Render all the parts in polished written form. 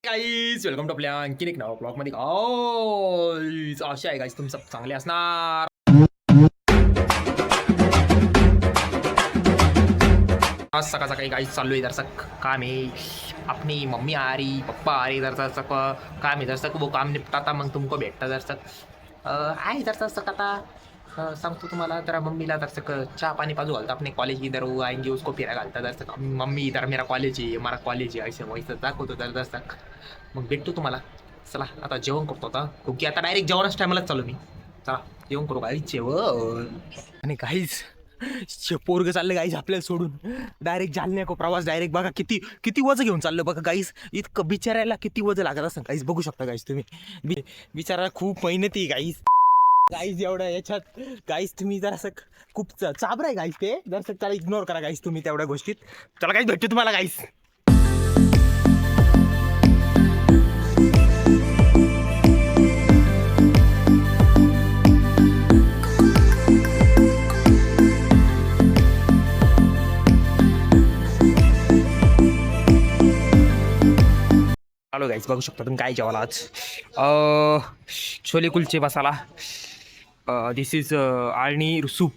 Guys welcome to आपल्या आणखीन एक नवा ब्लॉग मध्ये गाईज असे आहे गाईज तुमचं चांगले असणार. आज सकाळ सकाळी गाईज चालू आहे दर्शक काम आहे. अपनी मम्मी आ रही पप्पा आ रही दर्शक काम आहे दर्शक वो काम निपटाता मग तुमको भेटता दर्शक आहे दर्शक आता सांगतो तुम्हाला तर मम्मीला दर्शक चहा पानी पाजू घालता अपने कॉलेज इधर वो आएंगे उसको फिरा घालता दर्शक मम्मी इधर मेरा कॉलेज है हमारा कॉलेज है ऐसे वैसे दाखवतो तर दर्शक मग भेटतो तुम्हाला. चला आता जेवण करतो आता की आता डायरेक्ट जेवणाच टायमालाच चालू मी. चला जेवण करू गाईच जेवण. आणि काहीच पोरग चाललं गाईज आपल्याला सोडून डायरेक्ट जालन्या को प्रवास डायरेक्ट बघा किती किती वजन घेऊन चाललं बघा गाईज. इतकं बिचारायला किती वजन लागत असं गाईज बघू शकता गाईज तुम्ही. बिचारायला खूप मेहनती गाईज गाईज एवढ्या याच्यात गाईज तुम्ही जरासं खूप चाबर आहे गाईज ते जरासं त्याला इग्नोर करा गाईज तुम्ही तेवढ्या गोष्टीत. चला गाईज भेटतो तुम्हाला गाईज. हॅलो गाईज बघू शकता तुम्ही काय जेवायला आज. Chole kulche masala. This is alani soup.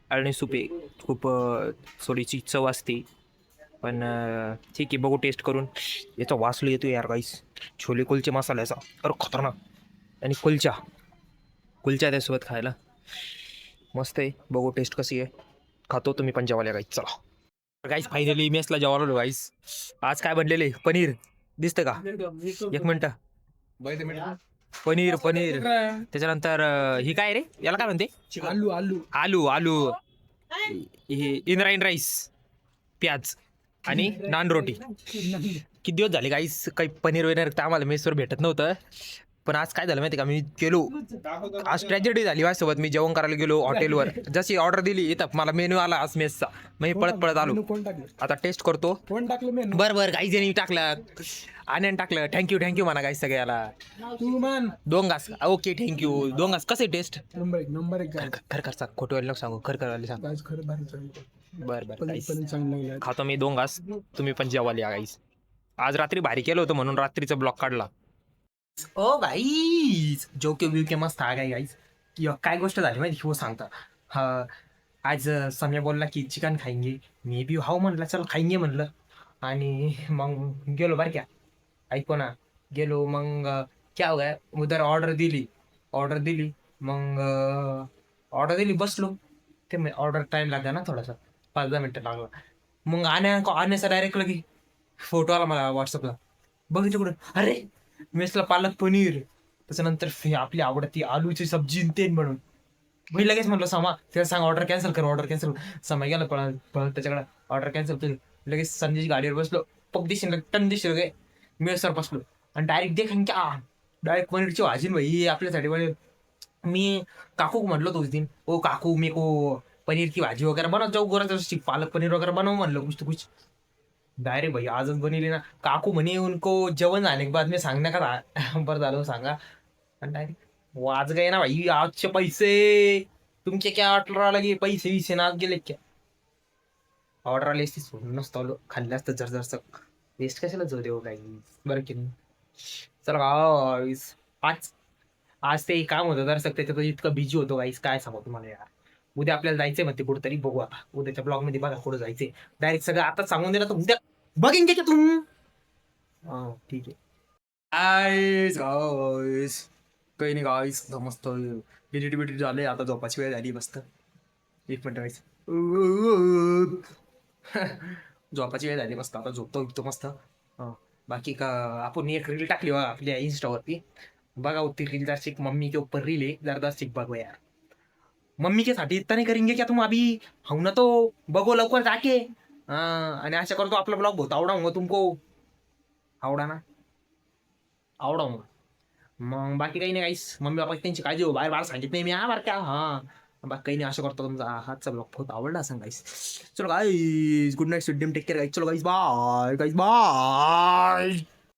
आळणी सूप आहे खूप थोडीची चव असते पण ठीक आहे बघू टेस्ट करून. याचा वास येतो यार गाईस छोले कुलचे मसाल्याचा अरे खतरनाक. आणि कुलच्या त्यासोबत खायला मस्त आहे. बघू टेस्ट कशी आहे खातो तुम्ही पण जेवायला गाईस. चला गाईस फायनली मेसला जेवायला गाईस. आज काय बनलेले पनीर दिसतं का एक मिनटं. पनीर त्याच्यानंतर ही काय रे याला काय म्हणते आलू आलू आलू आलू हे इंद्रायण राईस प्याज आणि नान रोटी. किती दिवस झाले गाईस काही पनीर वगैरे तर आम्हाला मेसवर भेटत नव्हतं पण आज काय झालं माहिती का मी गेलो आज ट्रॅजेडी झाली माझ्यासोबत. मी जेवण करायला गेलो हॉटेलवर जशी ऑर्डर दिली इथं मला मेनू आला आज मेसचा मी पळत आलो. आता टेस्ट करतो. बरं गाईज टाकलं आनंद टाकलं. थँक्यू म्हणा गाईज सगळ्याला. दोन घास ओके थँक्यू. दोन घास कसे टेस्ट नंबर एक खर खोटं वाले सांगू खरवाले सांग. बरं खातो मी दोन घास तुम्ही पण जेवायला या गाईज. आज रात्री भारी केलं होतं म्हणून रात्रीचा ब्लॉक काढला. ओ गाईज जोके बिवके मस्त आ गाईज. काय गोष्ट झाली माहिती हो सांगता. हा आज सम्या बोलला की चिकन खाएंगे मी बी हाव म्हणलं चल खाएंगे म्हणलं. आणि मग गेलो बरं क्या ऐको ना गेलो मग क्या हो गया उधर ऑर्डर दिली मग ऑर्डर दिली बसलो. ते ऑर्डर टाइम लागला ना थोडासा 5-10 मिनटं लागला. मग आण्याचा डायरेक्ट लगी फोटो आला मला व्हॉट्सअपला. बघितलं कुठं अरे मेसला पालक पनीर त्याच्यानंतर आपली आवडती आलूची सब्जी तेन बनवून. मी लगेच म्हटलं समा त्याला सांग ऑर्डर कॅन्सल. समय गेला पळत त्याच्याकडे ऑर्डर कॅन्सल केली. लगेच संजयची गाडीवर बसलो पग दिशेन टन दिशे गे मेसवर बसलो आणि डायरेक्ट देखील क्या डायरेक्ट पनीरची भाजी भाई आपल्यासाठी पनीर. मी काकू म्हटलो तो उस दिन ओ काकू मी को पनीर की भाजी वगैरे बनव जाऊ गोरा पालक पनीर वगैरे बनव म्हणलं कुछ डायरेक्ट भाई आजच बनवली ना काकू म्हणे उनको जेवण झाले के बाद मी सांगण्या का बरं झालं सांगा. आणि डायरेक्ट वाज गए ना भाई आजचे पैसे तुमचे क्या ऑर्डर आले पैसे विसे ना गेले क्या ऑर्डर आली असती सोडून नसतो खाल्लं असतं जर वेस्ट कशाला जाऊ देऊ काही बरं की नाही. चला गाईस आज ते काम होतं दर्शक त्याच्यात इतकं बिझी होतो गाईस काय सांगू तुम्हाला यार. उद्या आपल्याला जायचंय म्हणते कुठेतरी बघू आता उद्याच्या ब्लॉग मध्ये बघा कुठं जायचंय. डायरेक्ट सगळं आता सांगून दिलं तर उद्या बघेन का तुम्ही. ठीक आहे काही नाही गाईस मस्त एडिट झाले. आता झोपाची वेळ झाली मस्त. एक मिनिट गाईस झोपाची वेळ झाली मस्त आता झोपतो मस्त. बाकी का आपण एक रील टाकली बघा आपल्या इंस्टावरती बघा होती रील दर्शिक मम्मी के ऊपर रील है जबरदस्त बघो यार. मम्मी के साथ इतना नहीं करेंगे क्या तुम अभी हम ना तो बघो लवकर जाके. आणि आशा करतो आपला ब्लॉग बहुत आवडा तुमको आवडा ना आवडा मग बाकी काही नाही गाईस. मम्मी बाबा त्यांची काळजी हो बाहेर सांगित नाही मी बरं का. बाकी काही नाही आशा करतो तुमचा हातचा ब्लॉग बहुत आवडला असं गाईस. चलो guys good night sweet dream take care guys. चलो गाईस बाय.